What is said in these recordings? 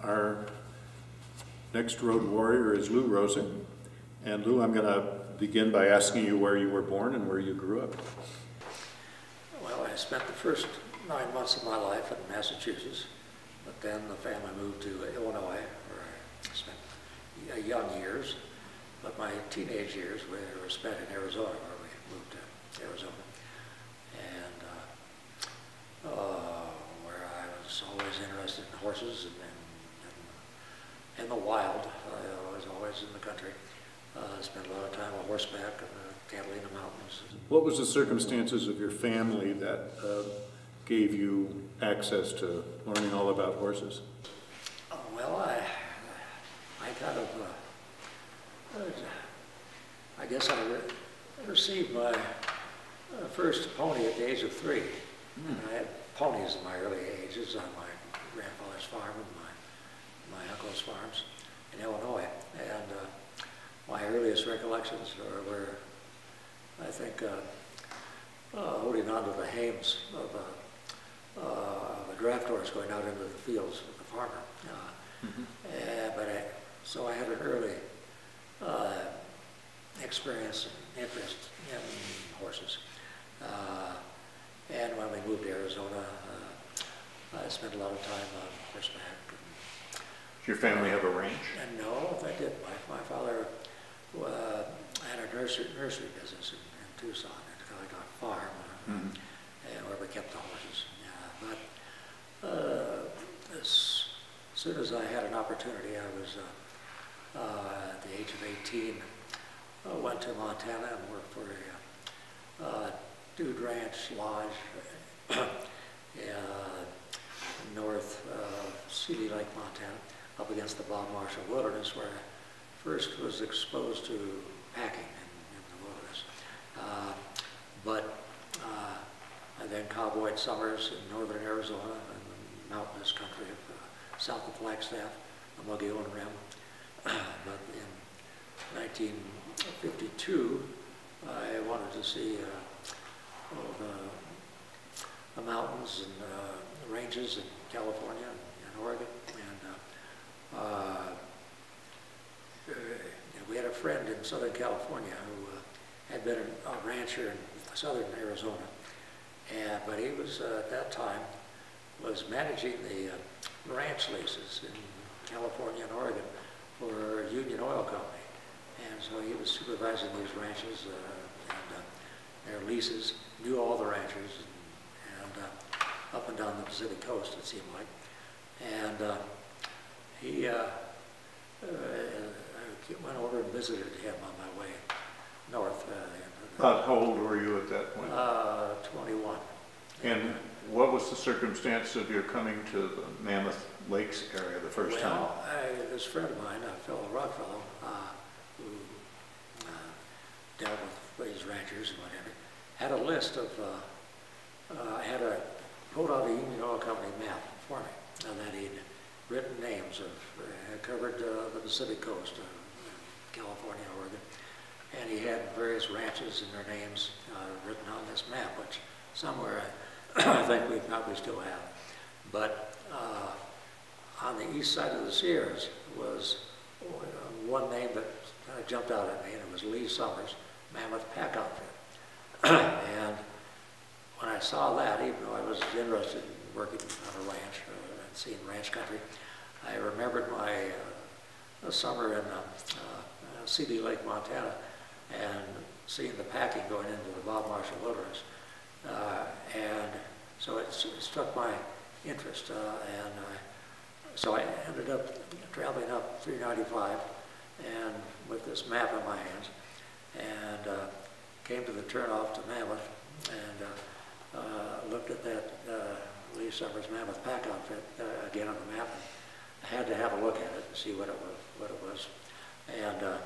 Our next road warrior is Lou Roeser. And Lou, I'm going to begin by asking you where you were born and where you grew up. Well, I spent the first 9 months of my life in Massachusetts, but then the family moved to Illinois, where I spent young years, but my teenage years were spent in Arizona, where we moved to Arizona. And where I was always interested in horses and the wild. I was always in the country. Spent a lot of time on horseback and Catalina Mountains. What was the circumstances of your family that gave you access to learning all about horses? Well, I kind of, I guess I received my first pony at the age of 3. And I had ponies in my early ages on my grandfather's farm and my uncle's farms in Illinois. And my earliest recollections were I think, holding on to the hames of a draft horse going out into the fields with the farmer. So I had an early experience and interest in horses. And when we moved to Arizona, I spent a lot of time on horseback. Does your family have a ranch? And no, they did. My father had a nursery business in Tucson, like a farm, where we kept the horses. But as soon as I had an opportunity, I was at the age of 18, went to Montana and worked for a dude ranch lodge in north Seeley Lake, Montana, up against the Bob Marshall Wilderness, where I first was exposed to packing in the wilderness. I then cowboyed summers in northern Arizona and the mountainous country of south of Flagstaff, the Mogollon Rim. But in 1952, I wanted to see the mountains and the ranges in California and Oregon. And we had a friend in Southern California who had been a rancher in southern Arizona. But he was, at that time, was managing the ranch leases in California and Oregon for Union Oil Company. And so he was supervising these ranches and their leases, knew all the ranchers, and up and down the Pacific coast, it seemed like. And he went over and visited him on my way north. How old were you at that point? 21. And what was the circumstance of your coming to the Mammoth Lakes area the first time? Well, this friend of mine, a fellow rock fellow, who dealt with these ranchers and whatever, had a list of, pulled out a Union Oil Company map for me, and that he'd written names of, covered the Pacific coast, California, Oregon, and he had various ranches and their names written on this map, which somewhere I think we probably still have. But on the east side of the Sierras was one name that kind of jumped out at me, and it was Lee Summers' Mammoth Pack Outfit. And when I saw that, even though I was interested in working on a ranch and seeing ranch country, I remembered my summer in Seeley Lake, Montana, and seeing the packing going into the Bob Marshall Wilderness. And so it struck my interest, so I ended up traveling up 395 and with this map in my hands, and came to the turnoff to Mammoth, and looked at that Lee Summers Mammoth Pack Outfit again on the map. I had to have a look at it and see what it was, and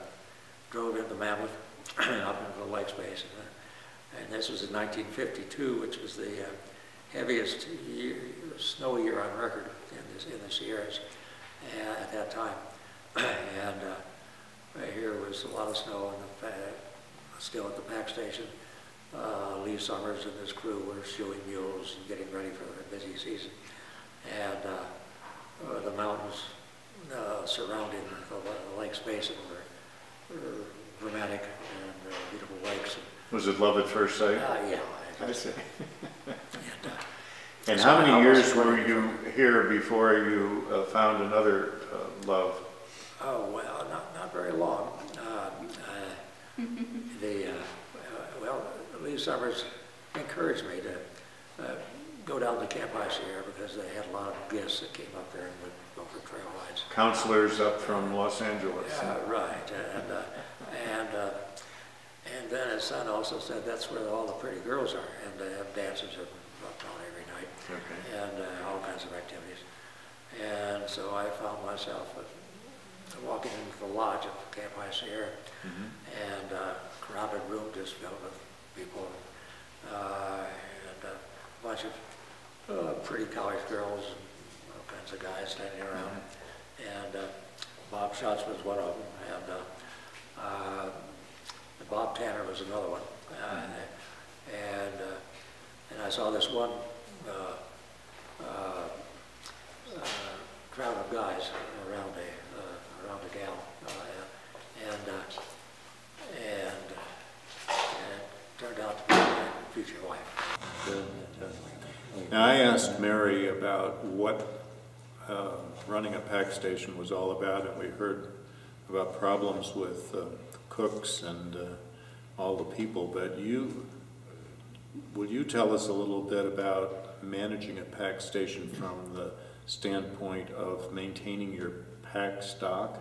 drove into Mammoth up into the lake space, and this was in 1952, which was the heaviest snow year on record in the Sierras at that time. And here was a lot of snow, and still at the pack station. Lee Summers and his crew were shoeing mules and getting ready for the busy season. And the mountains surrounding the lake basin were dramatic and beautiful lakes. Was it love at first sight? Yeah. I see. And so how many years were you here before you found another love? Oh, well, not very long. Well, Lee Summers encouraged me to go down to Camp High Sierra because they had a lot of guests that came up there and would go for trail rides. Counselors up from Los Angeles. Right, and then his son also said that's where all the pretty girls are, and they have dances up on every night, and all kinds of activities. And so I found myself walking into the lodge of Camp High Sierra, and a crowded room just filled with people, and a bunch of pretty college girls and all kinds of guys standing around. And Bob Schatz was one of them, and Bob Tanner was another one. And I saw this one crowd of guys around a gal, and it turned out to be my future wife. Now, I asked Mary about what running a pack station was all about, and we heard about problems with cooks and all the people, but would you tell us a little bit about managing a pack station from the standpoint of maintaining your pack stock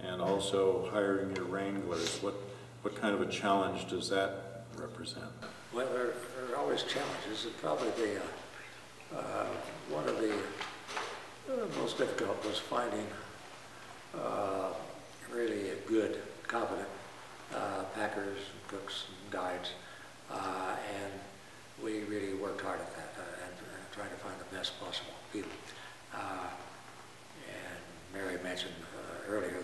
and also hiring your wranglers? What kind of a challenge does that represent? Well, there are always challenges, and probably one of the most difficult was finding really good, competent packers, cooks, and guides, and we really worked hard at that and trying to find the best possible people. And Mary mentioned earlier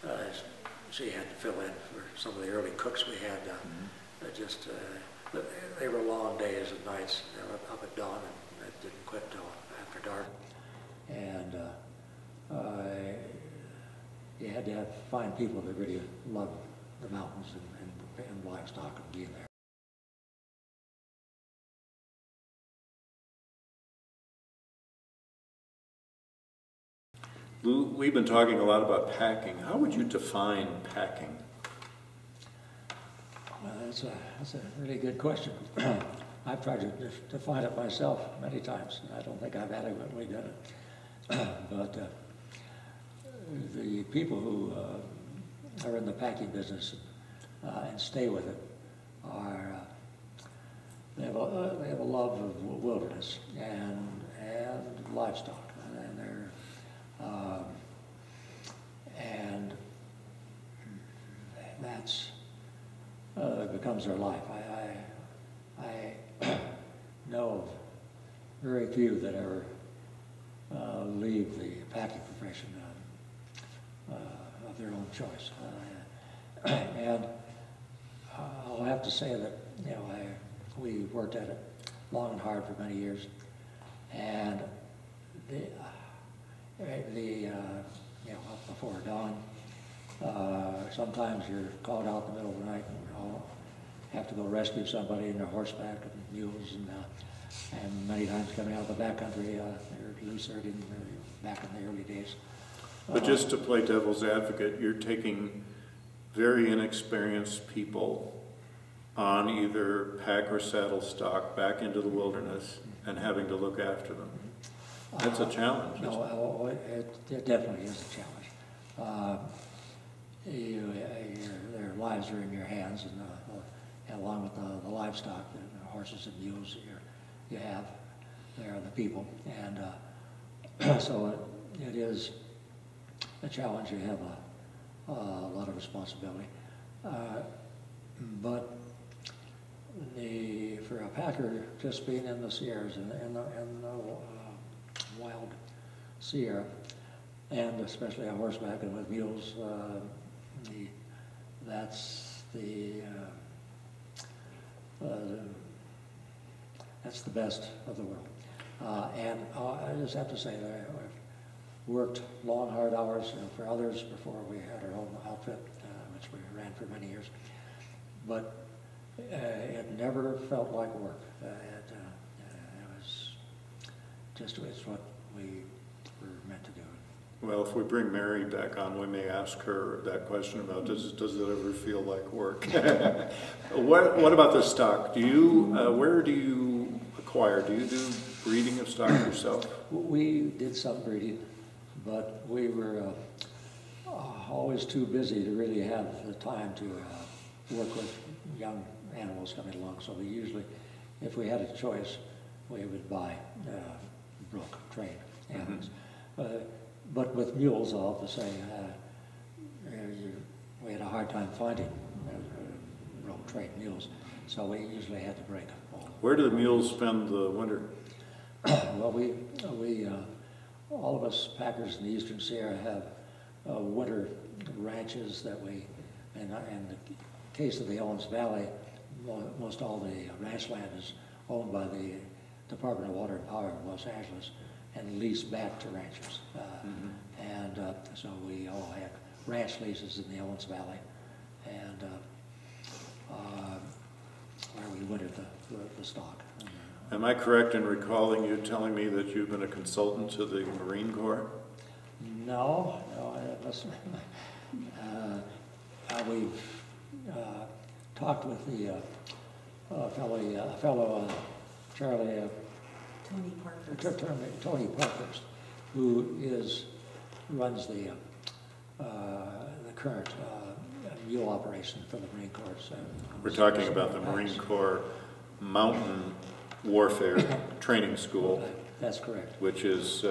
that she had to fill in for some of the early cooks we had. They were long days and nights. They were up at dawn, and it didn't quit until after dark. And you had to find people that really loved the mountains and livestock and being there. Lou, we've been talking a lot about packing. How would you define packing? Well, that's a really good question. I've tried to define it myself many times, and I don't think I've adequately done it. But the people who are in the packing business and stay with it they have a love of wilderness and livestock, and they're and that's becomes their life. I know of very few that ever leave the packing profession of their own choice. And I'll have to say that, we worked at it long and hard for many years, and up before dawn, sometimes you're called out in the middle of the night and have to go rescue somebody in their horseback and mules, and many times coming out of the backcountry, they're loose herding back in the early days. But just to play devil's advocate, you're taking very inexperienced people on either pack or saddle stock back into the wilderness and having to look after them. That's a challenge. No, it definitely is a challenge. Their lives are in your hands, and along with the livestock, the horses and mules that you have, they are the people, and so it is a challenge. You have a lot of responsibility, but for a packer, just being in the Sierras and the wild Sierra, and especially on horseback and with mules, that's the best of the world. And I just have to say that I've worked long, hard hours for others before we had our own outfit, which we ran for many years. But it never felt like work. It was just, it's what we were meant to do. Well, if we bring Mary back on, we may ask her that question about does it ever feel like work? What about the stock? Do you where do you acquire? Do you do breeding of stock yourself? We did some breeding, but we were always too busy to really have the time to work with young animals coming along. So we usually, if we had a choice, we would buy broke trained animals. But with mules, I'll have to say, we had a hard time finding broke trained mules, so we usually had to break them. Where do the mules spend the winter? Well, we all of us packers in the Eastern Sierra have winter ranches that we, in the case of the Owens Valley, most all the ranch land is owned by the Department of Water and Power of Los Angeles and leased back to ranchers. And so we all had ranch leases in the Owens Valley, and where we wintered the stock. Am I correct in recalling you telling me that you've been a consultant to the Marine Corps? No, I must. We've talked with the fellow Charlie Tony Parkhurst, who runs the current mule operation for the Marine Corps. We're talking about the Marine Corps Mountain Warfare Training School. That's correct. Which is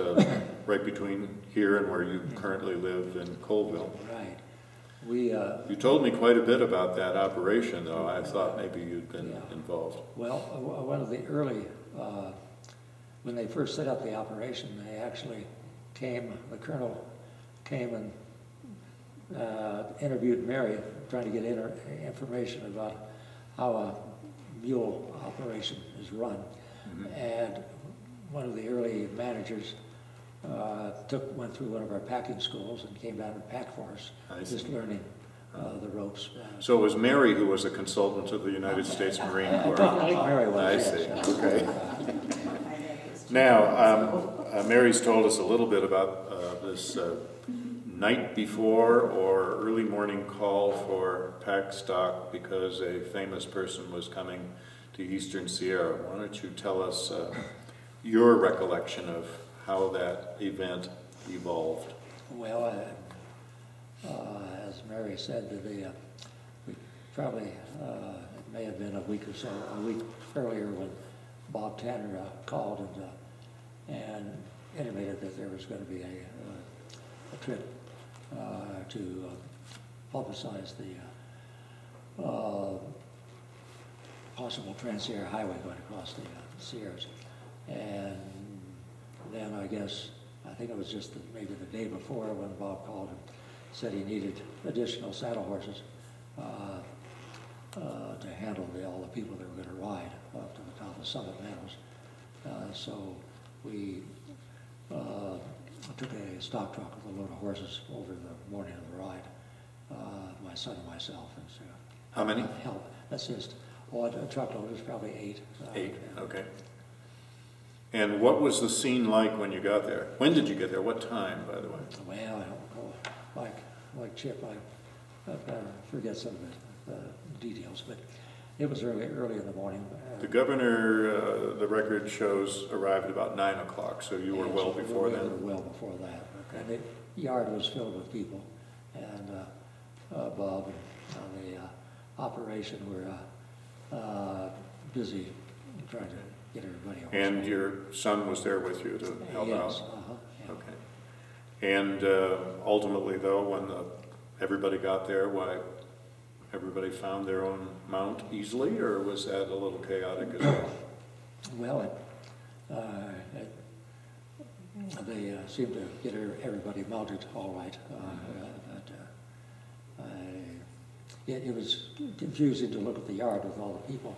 right between here and where you currently live in Colville. Right. You told me quite a bit about that operation, though. I thought maybe you'd been involved. Well, one of the early, when they first set up the operation, they actually the colonel came and interviewed Mary, trying to get information about how a mule operation is run. And one of the early managers went through one of our packing schools and came down and packed for us, just learning the ropes. So it was Mary who was a consultant to the United States Marine Corps. I think Mary was. I see. Okay. Now, Mary's told us a little bit about this night before or early morning call for pack stock because a famous person was coming to Eastern Sierra. Why don't you tell us your recollection of how that event evolved? Well, as Mary said, we probably, it may have been a week earlier when Bob Tanner called and intimated that there was going to be a trip to publicize the possible Trans-Sierra Highway going across the Sierras. And then I think it was just maybe the day before when Bob called and said he needed additional saddle horses to handle all the people that were going to ride up to the top of Summit Meadows. So we took a stock truck with a load of horses over the morning of the ride, my son and myself. And so, how many? Help, assist. Well, a truckload was probably 8. 8, okay. And what was the scene like when you got there? When did you get there? What time, by the way? Well, I don't know. Like Chip, forget some of the details, but it was early in the morning. The governor, the record shows, arrived about 9 o'clock, so you were well before then? We were well before that. And the yard was filled with people, and Bob and the operation were busy trying to get everybody home. And your son was there with you to help out? Yes. Yeah. Okay. And ultimately, though, when everybody got there, everybody found their own mount easily, or was that a little chaotic as well? Well, they seemed to get everybody mounted all right. It was confusing to look at the yard with all the people,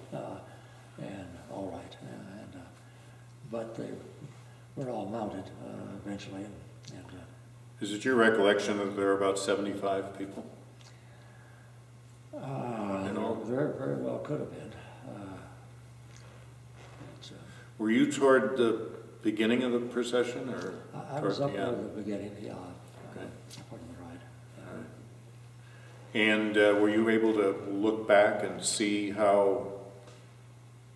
and all right. But they were all mounted eventually. Is it your recollection that there were about 75 people? Very, very well could have been. Were you toward the beginning of the procession, or I was up at the beginning, yeah. Okay. Part of the ride. All right. And were you able to look back and see how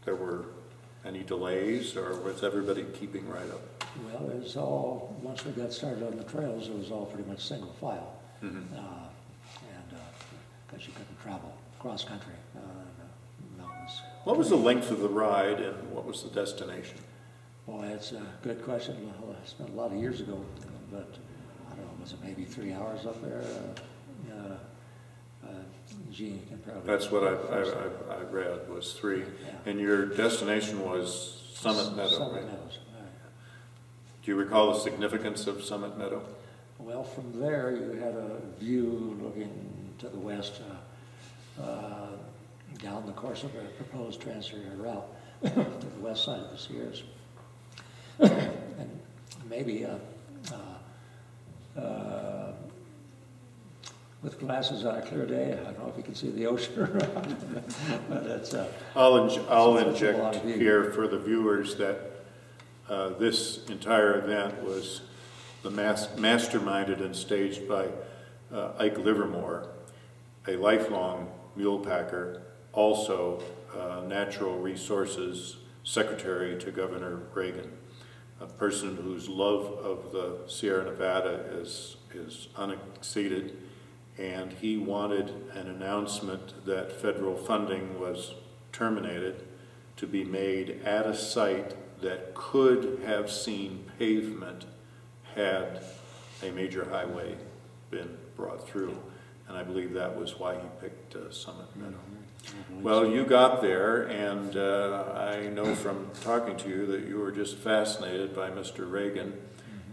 there were any delays, or was everybody keeping right up? Well, it was all, once we got started on the trails, it was all pretty much single file. Mm-hmm. Because you couldn't travel cross country in the mountains. What was the length of the ride, and what was the destination? Boy, it's a good question. I spent a lot of years ago, but I don't know, was it maybe 3 hours up there? Gene can probably... That's what I read, was 3. Yeah. And your destination was Summit Meadow, Summit right? Meadows, right. Do you recall the significance of Summit Meadow? Well, from there you had a view looking to the west, down the course of a proposed transfer route to the west side of the Sierras. And maybe with glasses on a clear day, I don't know if you can see the ocean around, but it's I'll inject here for the viewers that this entire event was masterminded and staged by Ike Livermore, a lifelong mule packer, also Natural Resources Secretary to Governor Reagan, a person whose love of the Sierra Nevada is unexceeded, and he wanted an announcement that federal funding was terminated to be made at a site that could have seen pavement had a major highway been brought through. And I believe that was why he picked Summit Meadow. Well, you got there, and I know from talking to you that you were just fascinated by Mr. Reagan.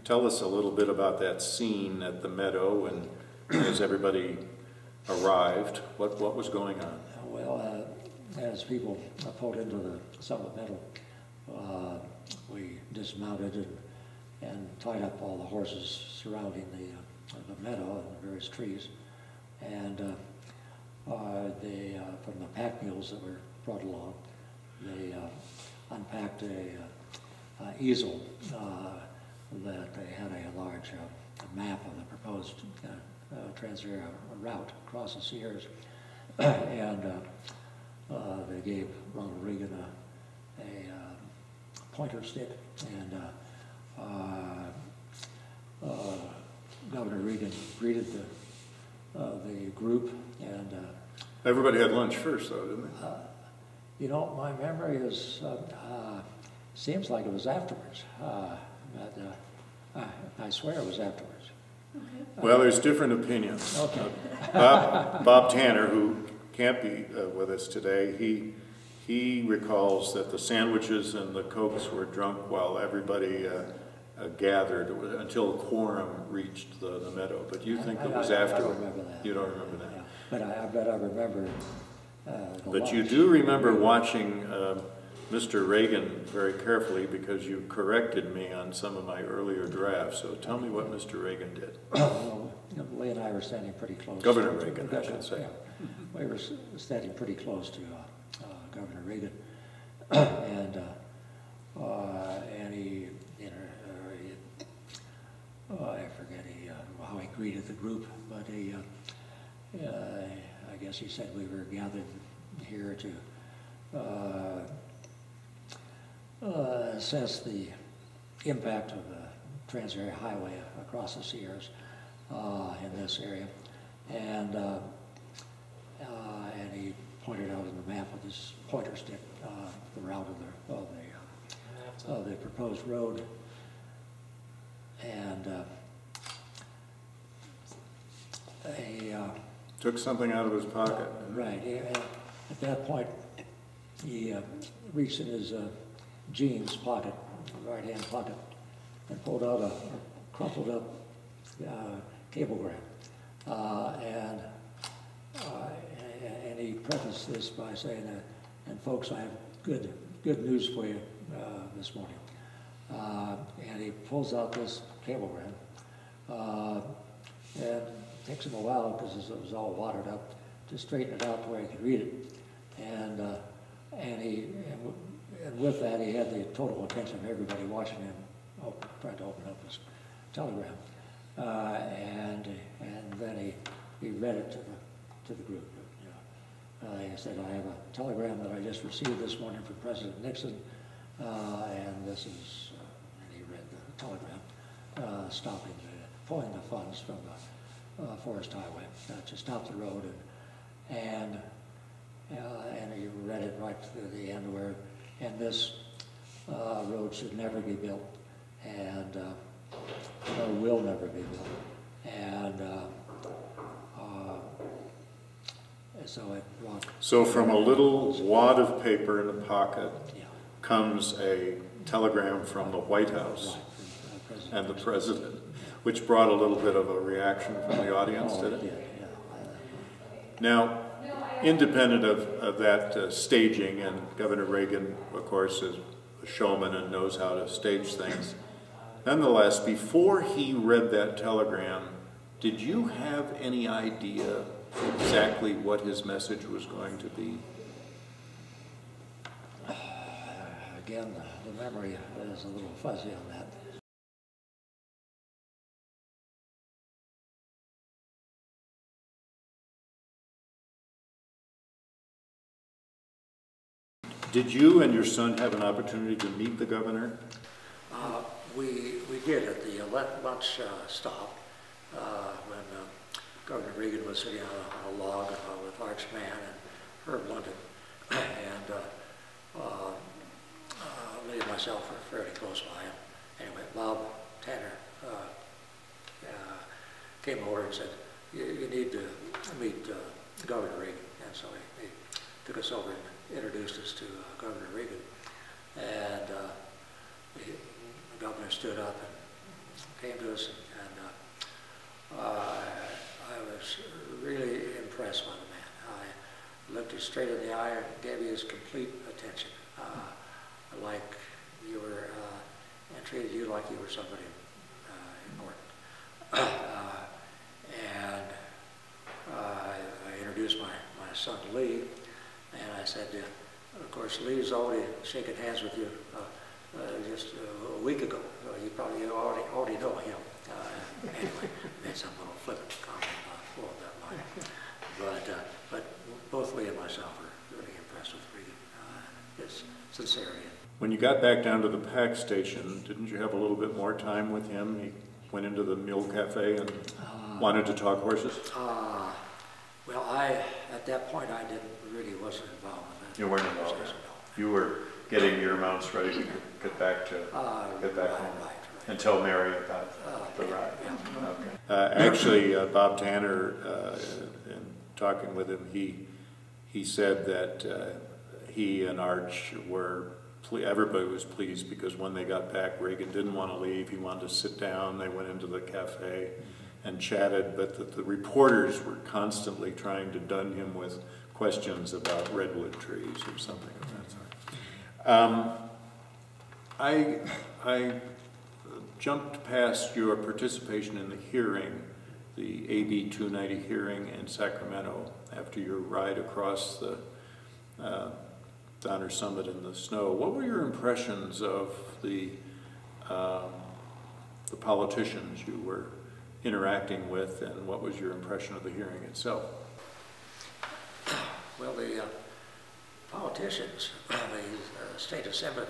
Tell us a little bit about that scene at the meadow, and as everybody arrived, what was going on? Well, as people pulled into the Summit Meadow, we dismounted and tied up all the horses surrounding the meadow and the various trees. And from the pack mules that were brought along, they unpacked a easel that they had a large map of the proposed Trans-Sierra route across the Sierras, and they gave Ronald Reagan a pointer stick, and Governor Reagan greeted the group, and everybody had lunch first, though, didn't they? You know, my memory is seems like it was afterwards, but I swear it was afterwards. Okay. Well, there's different opinions. Okay. Bob Tanner, who can't be with us today, he recalls that the sandwiches and the Cokes were drunk while everybody gathered until a quorum reached the meadow. But you think it was after? I don't remember that. You don't remember that? Yeah. But I bet I remember But you do remember watching Mr. Reagan very carefully, because you corrected me on some of my earlier drafts. So tell me what Mr. Reagan did. Well, Lee and I were standing pretty close. Governor Reagan, I should say. Yeah. We were standing pretty close to Governor Reagan, and he, I forget how he greeted the group, but he I guess he said we were gathered here to assess the impact of the Trans-Area Highway across the Sierras in this area, and he pointed out in the map with his pointer stick the route of the proposed road, and took something out of his pocket. Right. At that point, he reached in his jeans pocket, right-hand pocket, and pulled out a crumpled up cablegram. And he prefaced this by saying, and folks, I have good news for you this morning. And he pulls out this cablegram, and it takes him a while because it was all watered up to straighten it out to where he could read it. And with that, he had the total attention of everybody watching him, trying to open up his telegram. And then he read it to the group. He said, I have a telegram that I just received this morning from President Nixon, and this is, and he read the telegram, pulling the funds from the Forest Highway to stop the road, and he read it right to the end where, and this road should never be built, and will never be built, and so it brought. So from a little wad of paper in the pocket comes a telegram from the White House and the President, which brought a little bit of a reaction from the audience, did it? Yeah. Now, independent of that staging, and Governor Reagan, of course, is a showman and knows how to stage things, nonetheless, before he read that telegram, did you have any idea exactly what his message was going to be? Again, the memory is a little fuzzy on that. Did you and your son have an opportunity to meet the governor? We did at the lunch stop when Governor Reagan was sitting on a log with Arch Mann and Herb London, and Lee and myself were fairly close by him. Anyway, Bob Tanner came over and said, you need to meet Governor Reagan. And so he took us over and introduced us to Governor Reagan. And the governor stood up and came to us, and I was really impressed by the man. I looked him straight in the eye and gave him his complete attention, like you were, and treated you like you were somebody important. And I introduced my son Lee, and I said, of course, Lee's already shaken hands with you just a week ago. You probably already know him. Anyway, made some little flippant comment along that line. But both Lee and myself were really impressed with Reagan, his sincerity. When you got back down to the pack station, didn't you have a little bit more time with him? He went into the Mill Cafe and wanted to talk horses? Well, at that point, I wasn't involved with that. You weren't involved. You were getting your mounts ready to get back home. Right. And tell Mary about the ride. Yeah. Okay. Actually, Bob Tanner, in talking with him, he said that he and Arch were, everybody was pleased because when they got back, Reagan didn't want to leave. He wanted to sit down. They went into the cafe and chatted, but that the reporters were constantly trying to dun him with questions about redwood trees or something of that sort. I jumped past your participation in the hearing, the AB 290 hearing in Sacramento after your ride across the Donner Summit in the snow. What were your impressions of the politicians you were interacting with, and what was your impression of the hearing itself? Well, the politicians, the state assembly,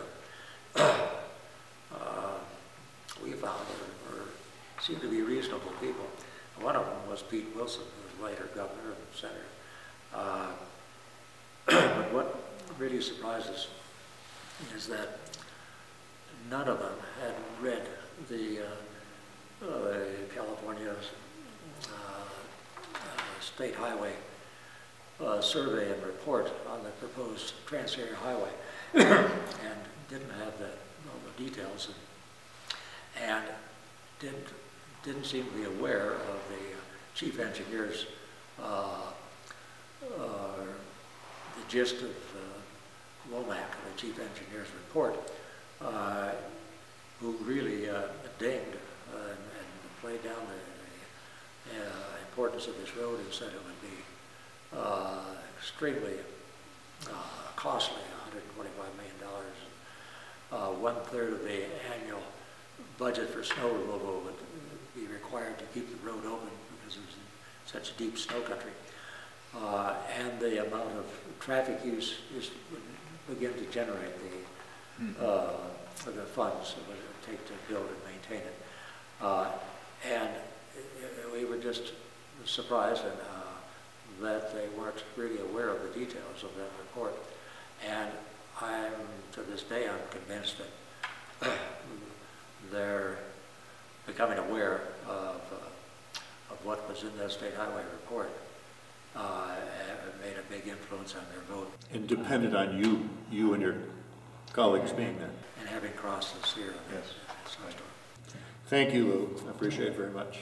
we found seemed to be reasonable people. One of them was Pete Wilson, who was later governor and senator. But what really surprised us is that none of them had read the California State Highway survey and report on the proposed Trans-Area Highway, and didn't have all the details, and didn't seem to be aware of the chief engineer's the gist of WOMAC, the chief engineer's report, who really dinged and played down the importance of this road and said it would be extremely costly, $125 million. 1/3 of the annual budget for snow removal would be required to keep the road open because it was in such deep snow country. And the amount of traffic use would begin to generate the funds that would take to build and maintain it. And we were just surprised that they weren't really aware of the details of that report. And to this day, I'm convinced that they're becoming aware of what was in that state highway report. It made a big influence on their vote. And depended on you and your colleagues being there. And having crossed this here. Yes. Thank you, Lou. I appreciate it very much.